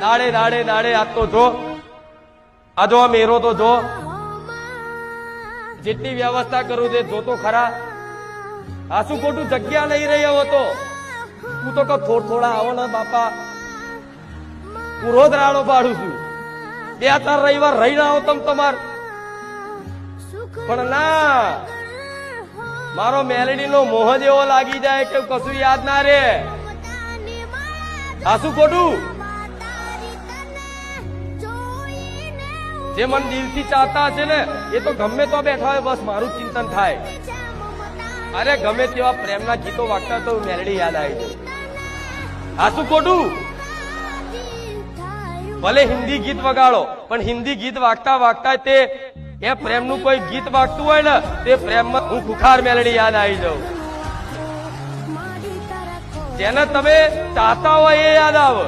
દાડે દાડે દાડે આ તો જો આ જો આ મેરો તો જો જેટલી વ્યવસ્થા કરું છે જો તો ખરા આ શું ખોટું જગ્યા નહીં રહી હવે તો તું તો થોડા આવો ને બાપા હું રોજ રાડો પાડું છું 2-4 રવિવાર રહીને આવો તમ તમાર પણ ના મારો મેલેડી નો મોહ જેવો લાગી જાય કે કશું યાદ ના રે આ શું ખોટું જે મન દિલથી ચાહતા છે ને એ તો ગમે તો બેઠા હોય બસ મારું ચિંતન થાય અરે ગમે તેવા પ્રેમના ગીતો વાગતા તો મેલેડી યાદ આવી જાય આ શું ખોટું ભલે હિન્દી ગીત વગાડો પણ હિન્દી ગીત વાગતા વાગતા તે એ પ્રેમનું કોઈ ગીત વાગતું હોય ને તે પ્રેમમાં હું ખુખાર મેલેડી યાદ આવી જાઉં જેને તમે ચાહતા હોય એ યાદ આવે